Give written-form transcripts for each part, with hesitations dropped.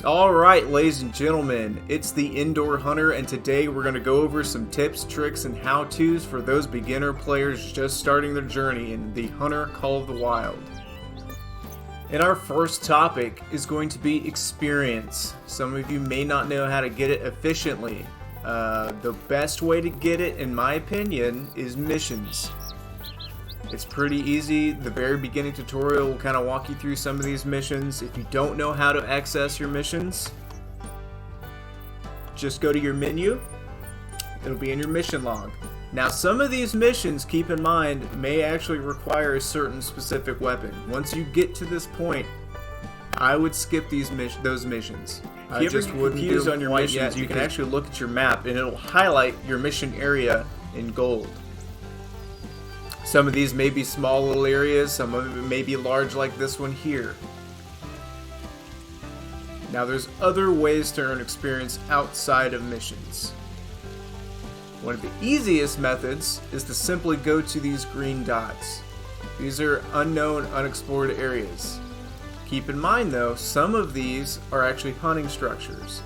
Alright, ladies and gentlemen, it's the Indoor Hunter, and today we're going to go over some tips, tricks, and how-tos for those beginner players just starting their journey in the Hunter Call of the Wild. And our first topic is going to be experience. Some of you may not know how to get it efficiently. The best way to get it, in my opinion, is missions. It's pretty easy. The very beginning tutorial will kind of walk you through some of these missions. If you don't know how to access your missions, just go to your menu. It'll be in your mission log. Now, some of these missions, keep in mind, may actually require a certain specific weapon. Once you get to this point, I would skip those missions. I just wouldn't do them on your missions. You can actually look at your map and it'll highlight your mission area in gold. Some of these may be small little areas, some of them may be large like this one here. Now there's other ways to earn experience outside of missions. One of the easiest methods is to simply go to these green dots. These are unknown, unexplored areas. Keep in mind though, some of these are actually hunting structures.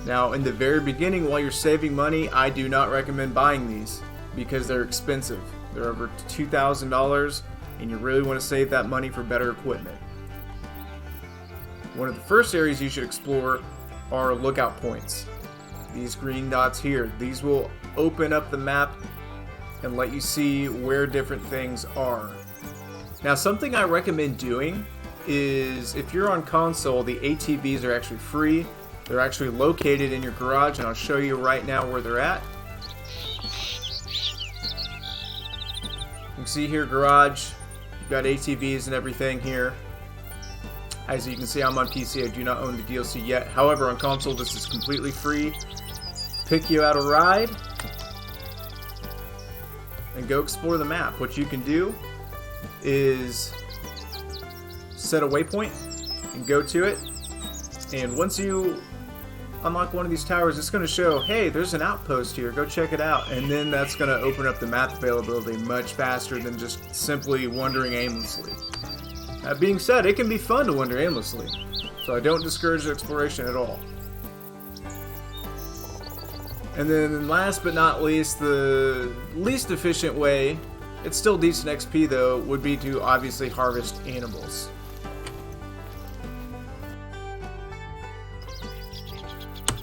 Now in the very beginning, while you're saving money, I do not recommend buying these because they're expensive. They're over $2,000 and you really want to save that money for better equipment. One of the first areas you should explore are lookout points. These green dots here, these will open up the map and let you see where different things are. Now something I recommend doing is if you're on console, the ATVs are actually free. They're actually located in your garage and I'll show you right now where they're at. You can see here, garage, you've got ATVs and everything here. As you can see, I'm on PC, I do not own the DLC yet. However, on console, this is completely free. Pick you out a ride, and go explore the map. What you can do is set a waypoint, and go to it. And once you unlock one of these towers, it's going to show, hey, there's an outpost here, go check it out. And then that's going to open up the map availability much faster than just simply wandering aimlessly. That being said, it can be fun to wander aimlessly, so I don't discourage exploration at all. And then last but not least, the least efficient way, it's still decent XP though, would be to obviously harvest animals.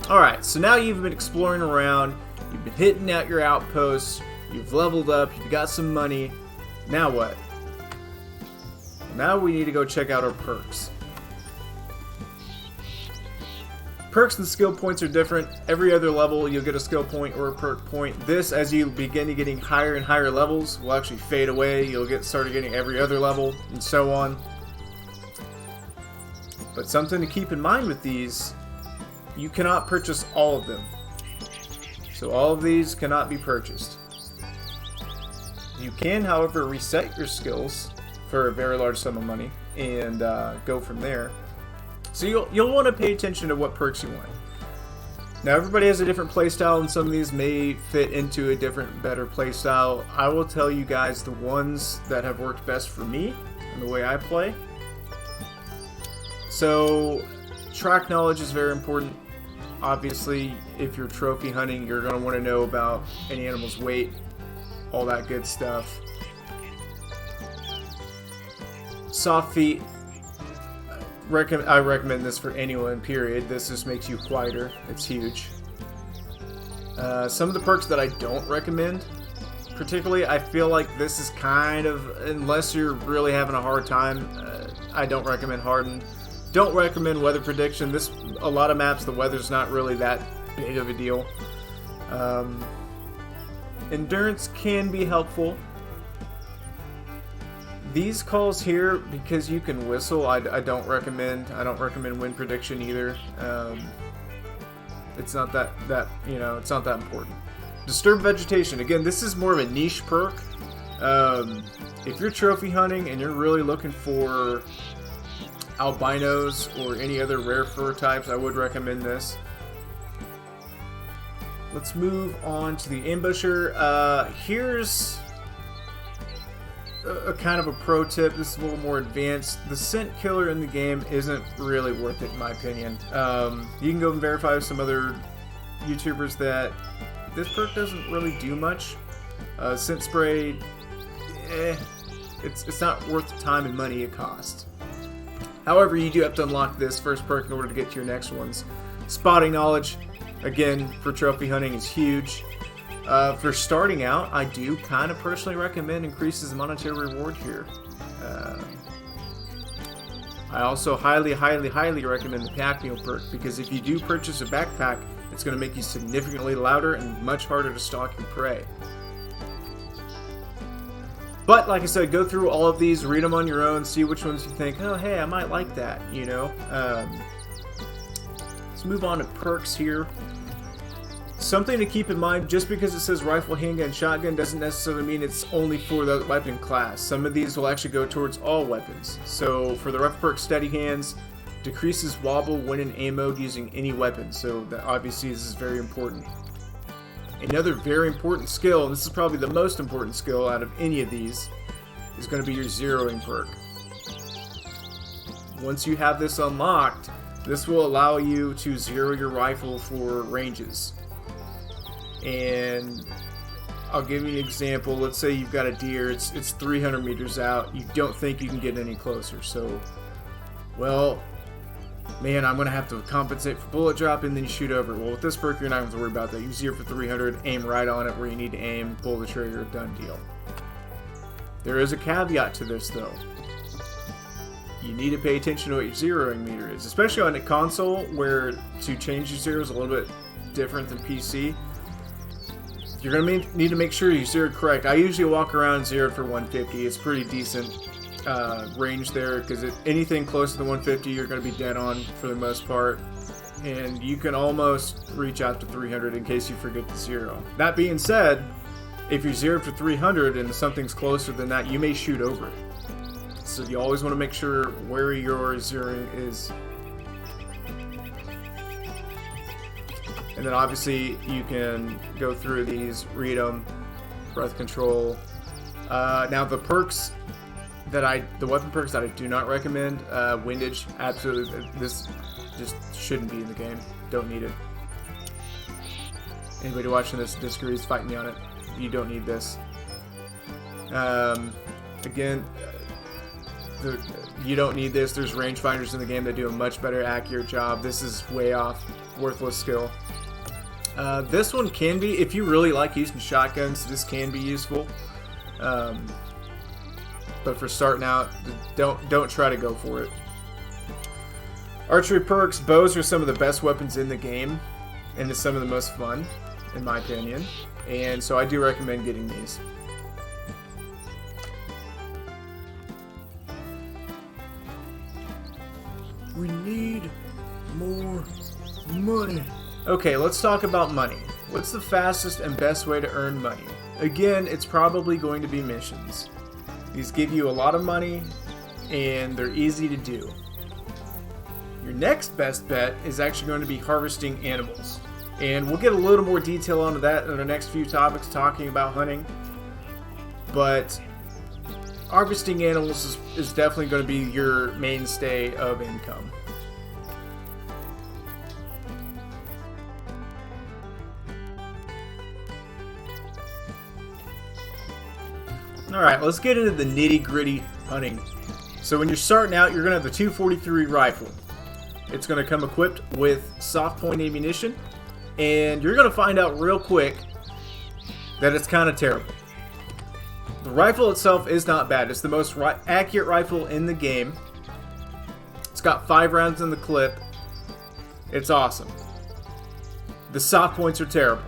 Alright, so now you've been exploring around, you've been hitting out your outposts, you've leveled up, you've got some money. Now what? Now we need to go check out our perks. Perks and skill points are different. Every other level you'll get a skill point or a perk point. This, as you begin getting higher and higher levels, will actually fade away. You'll started getting every other level and so on. But something to keep in mind with these, you cannot purchase all of them. So all of these cannot be purchased. You can, however, reset your skills for a very large sum of money and go from there. So you'll want to pay attention to what perks you want. Now everybody has a different playstyle and some of these may fit into a different, better playstyle. I will tell you guys the ones that have worked best for me and the way I play. So track knowledge is very important. Obviously, if you're trophy hunting, you're going to want to know about an animal's weight, all that good stuff. Soft feet, I recommend this for anyone, period. This just makes you quieter. It's huge. Some of the perks that I don't recommend, particularly, I feel like this is kind of, unless you're really having a hard time, I don't recommend hardened. Don't recommend weather prediction. A lot of maps, the weather's not really that big of a deal. Endurance can be helpful. These calls here, because you can whistle, I don't recommend. I don't recommend wind prediction either. It's not that it's not that important. Disturb vegetation. Again, this is more of a niche perk. If you're trophy hunting and you're really looking for albinos or any other rare fur types, I would recommend this. let's move on to the ambusher. Here's a kind of a pro tip. This is a little more advanced. The scent killer in the game isn't really worth it in my opinion. You can go and verify with some other YouTubers that this perk doesn't really do much. Scent spray, it's not worth the time and money it costs. However, you do have to unlock this first perk in order to get to your next ones. Spotting knowledge, again, for trophy hunting is huge. For starting out, I do kind of personally recommend increases the monetary reward here. I also highly recommend the pack mule perk, because if you do purchase a backpack, it's going to make you significantly louder and much harder to stalk your prey. But like I said, go through all of these, read them on your own, see which ones you think, oh hey, I might like that, you know. Let's move on to perks here. Something to keep in mind, just because it says rifle, handgun, shotgun doesn't necessarily mean it's only for the weapon class. Some of these will actually go towards all weapons. So for the ref perk steady hands, decreases wobble when in aim mode using any weapon. So that obviously this is very important. Another very important skill, and this is probably the most important skill out of any of these, is going to be your zeroing perk. Once you have this unlocked, this will allow you to zero your rifle for ranges. And I'll give you an example. Let's say you've got a deer, it's 300 meters out, you don't think you can get any closer. So, well, man, I'm going to have to compensate for bullet drop, and then you shoot over. Well, with this perk, you're not going to worry about that. You zero for 300, aim right on it where you need to aim, pull the trigger, done deal. There is a caveat to this, though. You need to pay attention to what your zeroing meter is, especially on a console where to change your zeros is a little bit different than PC. You're going to need to make sure you zeroed correct. I usually walk around zeroed for 150. It's pretty decent range there, because anything close to the 150 you're going to be dead on for the most part, and you can almost reach out to 300 in case you forget to zero. That being said, if you're zeroed for 300 and something's closer than that, you may shoot over it. So you always want to make sure where your zeroing is. And then obviously you can go through these, read them, breath control. Now the perks the weapon perks that I do not recommend, windage, absolutely, this just shouldn't be in the game. Don't need it. Anybody watching this disagrees, fight me on it. You don't need this. Again, you don't need this. There's rangefinders in the game that do a much better accurate job. This is way off. Worthless skill. This one can be, if you really like using shotguns, this can be useful. But for starting out, don't try to go for it. Archery perks, bows are some of the best weapons in the game, and it's some of the most fun, in my opinion. And so I do recommend getting these. We need more money. Okay, let's talk about money. What's the fastest and best way to earn money? Again, it's probably going to be missions. These give you a lot of money, and they're easy to do. Your next best bet is actually going to be harvesting animals. And we'll get a little more detail onto that in our next few topics talking about hunting. But harvesting animals is definitely going to be your mainstay of income. Alright, let's get into the nitty-gritty hunting. So when you're starting out, you're going to have the 243 rifle. It's going to come equipped with soft point ammunition, and you're going to find out real quick that it's kind of terrible. The rifle itself is not bad. It's the most accurate rifle in the game. It's got 5 rounds in the clip. It's awesome. The soft points are terrible.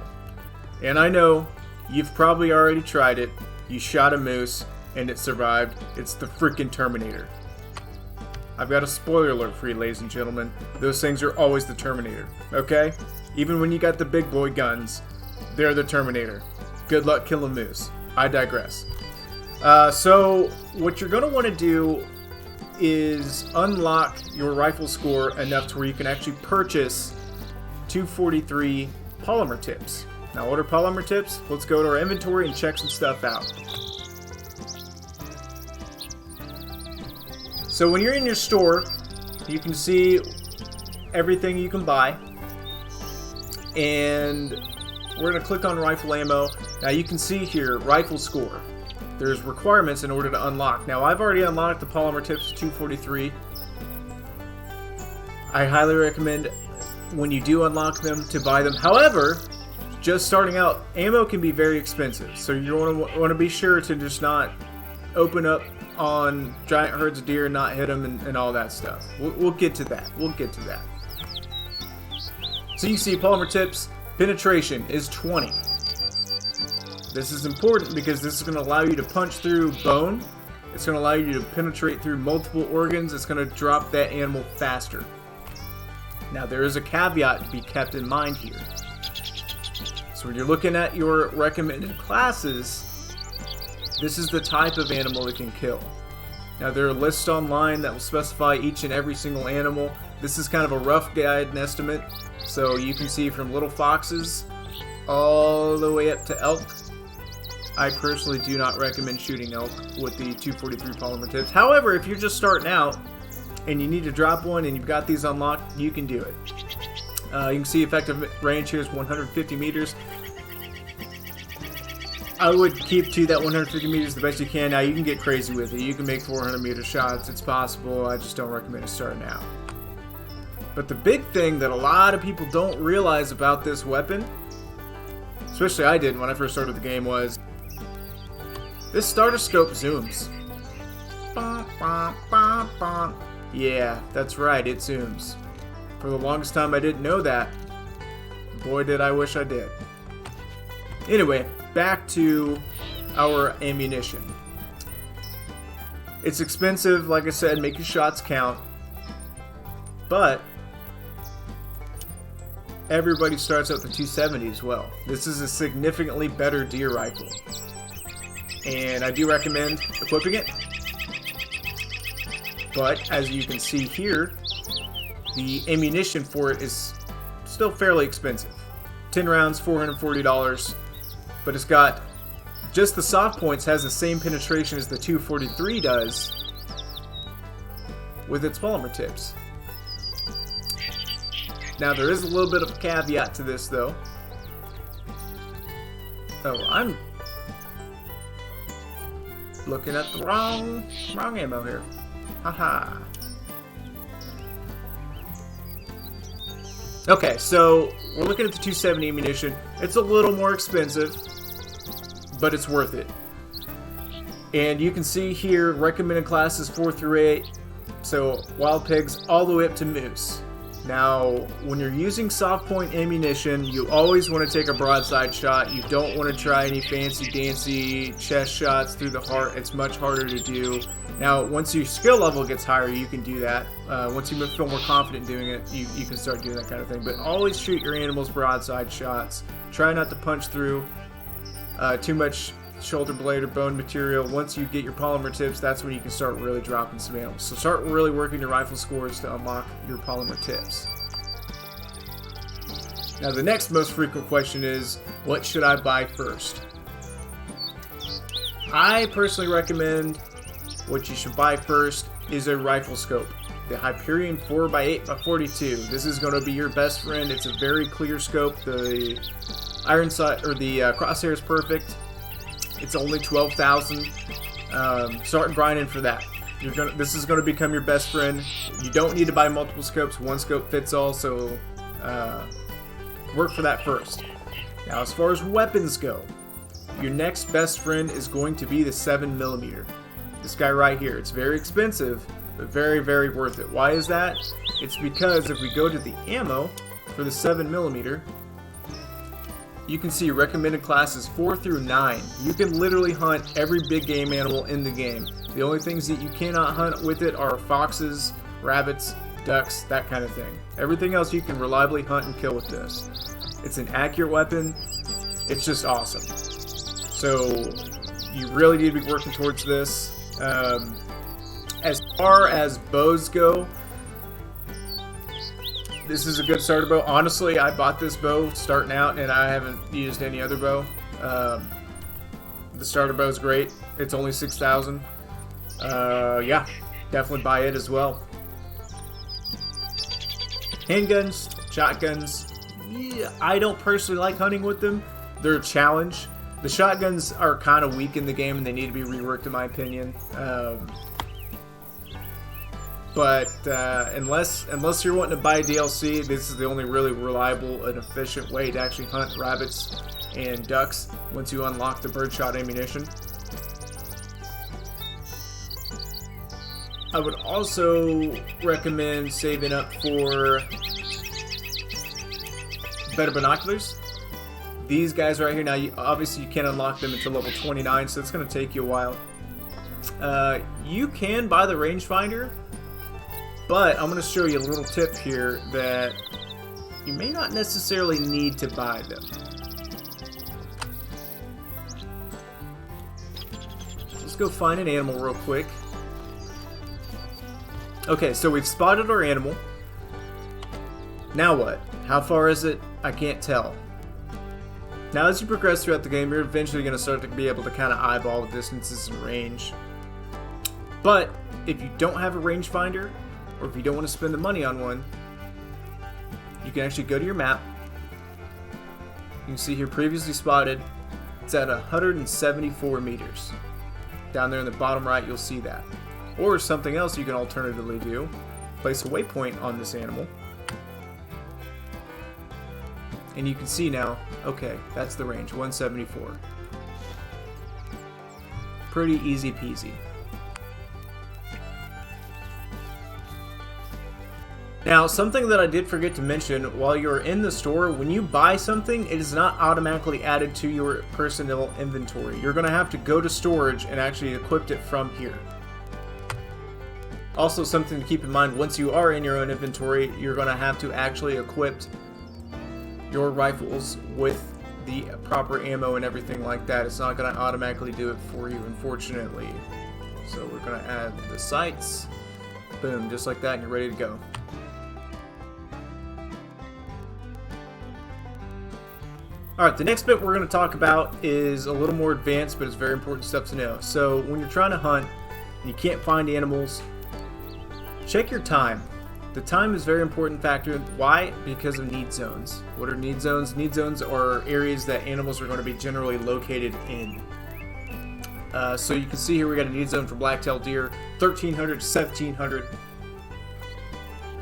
And I know you've probably already tried it. You shot a moose, and it survived. It's the freaking Terminator. I've got a spoiler alert for you, ladies and gentlemen. Those things are always the Terminator, okay? Even when you got the big boy guns, they're the Terminator. Good luck killing moose. I digress. So, what you're going to want to do is unlock your rifle score enough to where you can actually purchase 243 polymer tips. Now, what are polymer tips? Let's go to our inventory and check some stuff out. So when you're in your store, you can see everything you can buy. And we're going to click on rifle ammo. Now you can see here, rifle score. There's requirements in order to unlock. Now I've already unlocked the polymer tips 243. I highly recommend when you do unlock them to buy them. However, just starting out, ammo can be very expensive. So you want to be sure to just not open up on giant herds of deer and not hit them and all that stuff. We'll get to that. We'll get to that. So you see polymer tips, penetration is 20. This is important because this is going to allow you to punch through bone. It's going to allow you to penetrate through multiple organs. It's going to drop that animal faster. Now there is a caveat to be kept in mind here. So when you're looking at your recommended classes, this is the type of animal it can kill. Now there are lists online that will specify each and every single animal. This is kind of a rough guide and estimate. So you can see from little foxes all the way up to elk. I personally do not recommend shooting elk with the 243 polymer tips. However, if you're just starting out and you need to drop one and you've got these unlocked, you can do it. You can see effective range here is 150 meters. I would keep to that 150 meters the best you can. Now you can get crazy with it. You can make 400 meter shots. It's possible. I just don't recommend it starting out. But the big thing that a lot of people don't realize about this weapon, especially I didn't when I first started the game, was this starter scope zooms. Yeah, that's right, it zooms. For the longest time I didn't know that. Boy, did I wish I did. Anyway, back to our ammunition. It's expensive, like I said, make your shots count. But everybody starts out with the 270 as well. This is a significantly better deer rifle. And I do recommend equipping it. But as you can see here, the ammunition for it is still fairly expensive. 10 rounds, $440. But it's got, just the soft points has the same penetration as the 243 does with its polymer tips. Now there is a little bit of a caveat to this though. Oh, I'm looking at the wrong ammo here. Haha. Okay, so we're looking at the 270 ammunition. It's a little more expensive, but it's worth it. And you can see here, recommended classes 4 through 8. So wild pigs all the way up to moose. Now, when you're using soft point ammunition, you always want to take a broadside shot. You don't want to try any fancy-dancy chest shots through the heart. It's much harder to do. Now, once your skill level gets higher, you can do that. Once you feel more confident doing it, you can start doing that kind of thing. But always shoot your animals broadside shots. Try not to punch through too much shoulder blade or bone material. Once you get your polymer tips, that's when you can start really dropping some animals. So start really working your rifle scores to unlock your polymer tips. Now the next most frequent question is, what should I buy first? I personally recommend what you should buy first is a rifle scope. The Hyperion 4x8x42. This is going to be your best friend. It's a very clear scope. The iron sight or the crosshair is perfect. It's only 12,000. Start grinding for that. This is going to become your best friend. You don't need to buy multiple scopes. One scope fits all. So work for that first. Now, as far as weapons go, your next best friend is going to be the 7mm. This guy right here. It's very expensive, but very, very worth it. Why is that? It's because if we go to the ammo for the 7mm, you can see recommended classes 4 through 9. You can literally hunt every big game animal in the game. The only things that you cannot hunt with it are foxes, rabbits, ducks, that kind of thing. Everything else you can reliably hunt and kill with this. It's an accurate weapon. It's just awesome. So you really need to be working towards this. As far as bows go, This is a good starter bow. Honestly, I bought this bow starting out, and I haven't used any other bow. The starter bow is great. It's only 6,000. Yeah, definitely buy it as well. Handguns, shotguns. Yeah, I don't personally like hunting with them. They're a challenge. The shotguns are kind of weak in the game, and they need to be reworked, in my opinion. But unless you're wanting to buy DLC, this is the only really reliable and efficient way to actually hunt rabbits and ducks once you unlock the birdshot ammunition. I would also recommend saving up for better binoculars. These guys right here, now obviously you can't unlock them until level 29, so it's going to take you a while. You can buy the rangefinder, but I'm going to show you a little tip here that you may not necessarily need to buy them. Let's go find an animal real quick. Okay, so we've spotted our animal. Now what? How far is it? I can't tell. Now as you progress throughout the game, you're eventually going to start to be able to kind of eyeball the distances and range. But if you don't have a rangefinder, or if you don't want to spend the money on one, you can actually go to your map. You can see here previously spotted, it's at 174 meters. Down there in the bottom right, you'll see that. Or something else you can alternatively do, place a waypoint on this animal. And you can see now, okay, that's the range, 174. Pretty easy peasy. Now, something that I did forget to mention, while you're in the store, when you buy something, it is not automatically added to your personnel inventory. You're going to have to go to storage and actually equip it from here. Also, something to keep in mind, once you are in your own inventory, you're going to have to actually equip your rifles with the proper ammo and everything like that. It's not going to automatically do it for you, unfortunately. So we're going to add the sights. Boom, just like that, and you're ready to go. Alright, the next bit we're going to talk about is a little more advanced, but it's very important stuff to know. So when you're trying to hunt and you can't find animals, check your time. The time is a very important factor. Why? Because of need zones. What are need zones? Need zones are areas that animals are going to be generally located in. So you can see here we got a need zone for black-tailed deer, 1300 to 1700.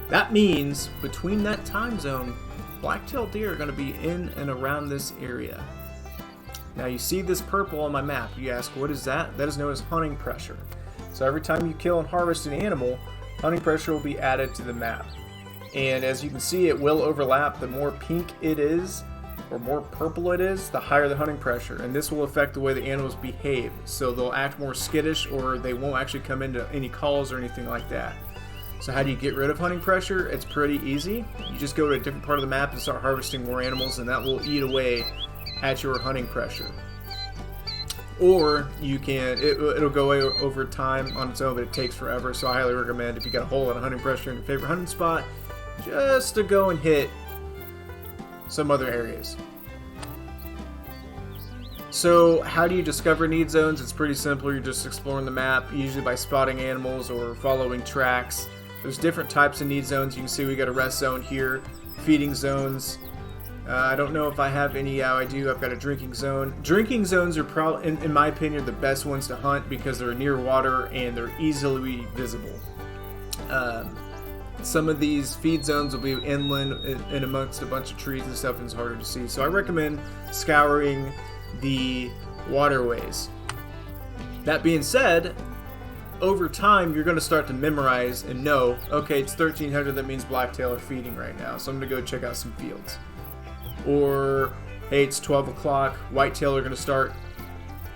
That means between that time zone, black-tailed deer are going to be in and around this area. Now you see this purple on my map. You ask, what is that? That is known as hunting pressure. So every time you kill and harvest an animal, hunting pressure will be added to the map. And as you can see, it will overlap. The more pink it is, or more purple it is, the higher the hunting pressure. And this will affect the way the animals behave. So they'll act more skittish, or they won't actually come into any calls or anything like that. So how do you get rid of hunting pressure? It's pretty easy. You just go to a different part of the map and start harvesting more animals, and that will eat away at your hunting pressure. Or you can, it'll go away over time on its own, but it takes forever. So I highly recommend, if you got a whole lot of hunting pressure in your favorite hunting spot, just to go and hit some other areas. So how do you discover need zones? It's pretty simple. You're just exploring the map, usually by spotting animals or following tracks. There's different types of need zones. You can see we got a rest zone here, feeding zones. I don't know if I have any. I do. I've got a drinking zone. Drinking zones are probably, in my opinion, the best ones to hunt because they're near water and they're easily visible. Some of these feed zones will be inland and amongst a bunch of trees and stuff, and it's harder to see. So I recommend scouring the waterways. That being said, over time you're going to start to memorize and know, okay, it's 1300, that means blacktail are feeding right now, so I'm going to go check out some fields. Or, hey, it's 12 o'clock, whitetail are going to start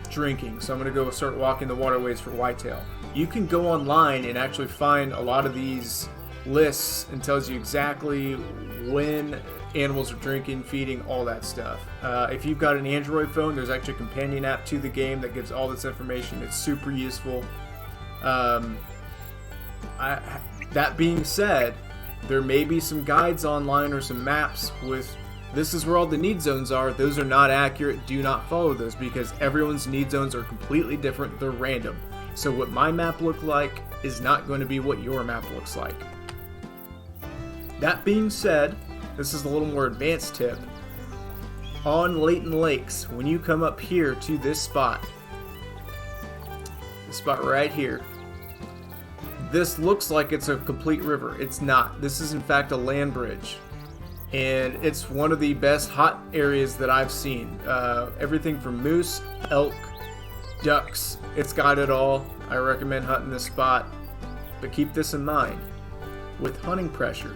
drinking, so I'm going to go start walking the waterways for whitetail. You can go online and actually find a lot of these lists and tells you exactly when animals are drinking, feeding, all that stuff. If you've got an Android phone, there's actually a companion app to the game that gives all this information. It's super useful. That being said, There may be some guides online or some maps with this is where all the need zones are. Those are not accurate. Do not follow those because everyone's need zones are completely different. They're random. So what my map looked like is not going to be what your map looks like. That being said, this is a little more advanced tip. On Layton Lakes, when you come up here to this spot right here, this looks like it's a complete river. It's not. This is in fact a land bridge. And it's one of the best hot areas that I've seen. Everything from moose, elk, ducks, it's got it all. I recommend hunting this spot. But keep this in mind. With hunting pressure,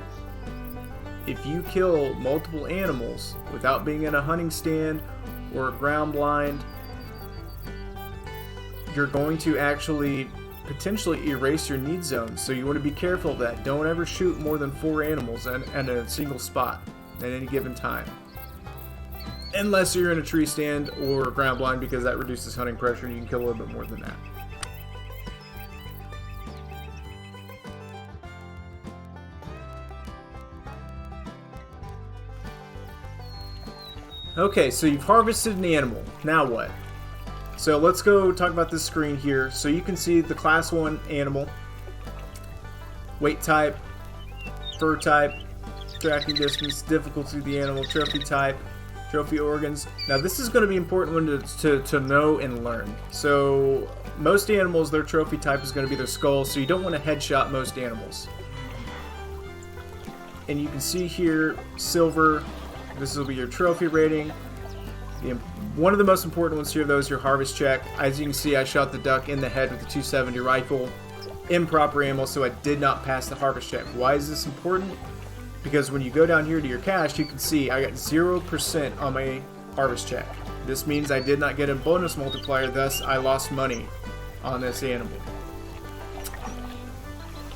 if you kill multiple animals without being in a hunting stand or ground blind, you're going to actually potentially erase your need zone. So you want to be careful of that. Don't ever shoot more than 4 animals in a single spot at any given time. Unless you're in a tree stand or ground blind, because that reduces hunting pressure and you can kill a little bit more than that. Okay, so you've harvested an animal. Now what? So let's go talk about this screen here. So you can see the class 1 animal, weight type, fur type, tracking distance, difficulty of the animal, trophy type, trophy organs. Now this is going to be important one to know and learn. So most animals, their trophy type is going to be their skull, so you don't want to headshot most animals. And you can see here, silver, this will be your trophy rating. One of the most important ones here, though, is your harvest check. As you can see, I shot the duck in the head with the 270 rifle. Improper ammo, so I did not pass the harvest check. Why is this important? Because when you go down here to your cache, you can see I got 0% on my harvest check. This means I did not get a bonus multiplier, thus I lost money on this animal.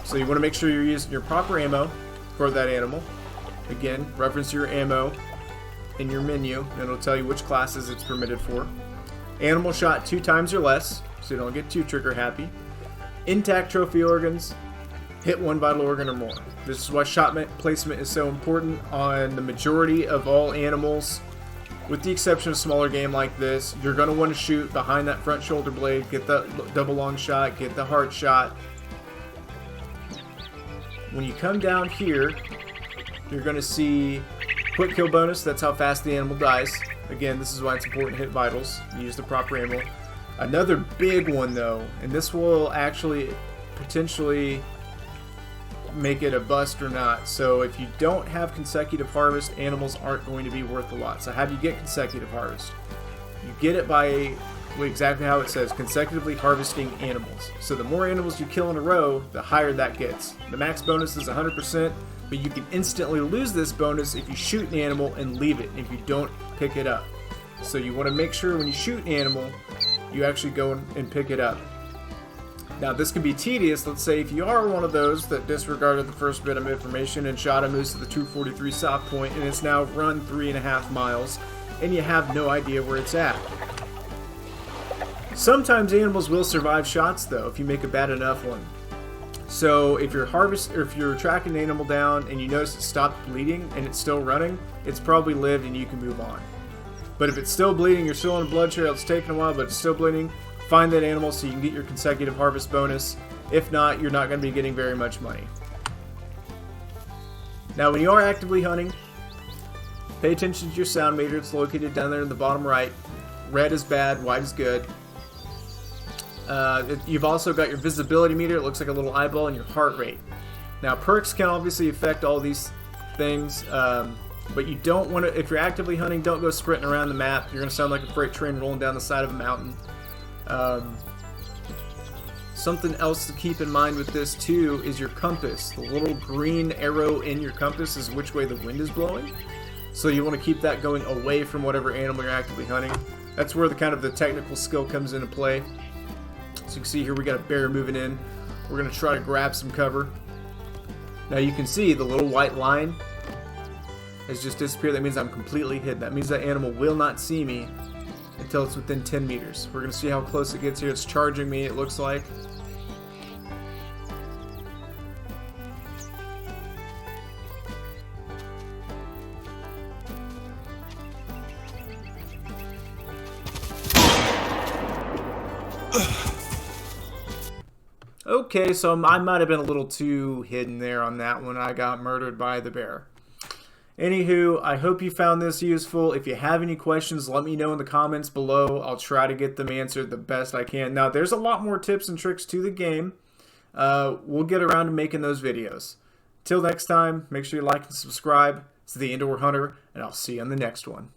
So you want to make sure you're using your proper ammo for that animal. Again, reference your ammo in your menu, and it'll tell you which classes it's permitted for. Animal shot 2 times or less, so you don't get too trigger happy. Intact trophy organs, hit 1 vital organ or more. This is why shot placement is so important on the majority of all animals. With the exception of smaller game like this, you're going to want to shoot behind that front shoulder blade, get the double long shot, get the heart shot. When you come down here, you're going to see quick kill bonus. That's how fast the animal dies. Again, this is why it's important to hit vitals. Use the proper ammo. Another big one though, and this will actually potentially make it a bust or not. So if you don't have consecutive harvest, animals aren't going to be worth a lot. So how do you get consecutive harvest? You get it by exactly how it says, consecutively harvesting animals. So the more animals you kill in a row, the higher that gets. The max bonus is 100%, but you can instantly lose this bonus if you shoot an animal and leave it, if you don't pick it up. So you want to make sure when you shoot an animal, you actually go and pick it up. Now this can be tedious. Let's say if you are one of those that disregarded the first bit of information and shot a moose at the 243 South Point and it's now run 3.5 miles and you have no idea where it's at. Sometimes animals will survive shots though if you make a bad enough one. So if you're tracking an animal down and you notice it stopped bleeding and it's still running, it's probably lived and you can move on. But if it's still bleeding, you're still on a blood trail, it's taking a while but it's still bleeding, find that animal so you can get your consecutive harvest bonus. If not, you're not going to be getting very much money. Now when you are actively hunting, pay attention to your sound meter. It's located down there in the bottom right. Red is bad, white is good. You've also got your visibility meter. It looks like a little eyeball, and your heart rate. Now perks can obviously affect all these things, but you don't want to, if you're actively hunting, don't go sprinting around the map. You're going to sound like a freight train rolling down the side of a mountain. Something else to keep in mind with this too is your compass. The little green arrow in your compass is which way the wind is blowing. So you want to keep that going away from whatever animal you're actively hunting. That's where the technical skill comes into play. So you can see here we got a bear moving in. We're going to try to grab some cover. Now you can see the little white line has just disappeared. That means I'm completely hidden. That means that animal will not see me until it's within 10 meters. We're going to see how close it gets here. It's charging me, it looks like. Okay, so I might have been a little too hidden there on that one. I got murdered by the bear. Anywho, I hope you found this useful. If you have any questions, let me know in the comments below. I'll try to get them answered the best I can. Now, there's a lot more tips and tricks to the game. We'll get around to making those videos. Till next time, make sure you like and subscribe. It's the Indoor Hunter, and I'll see you on the next one.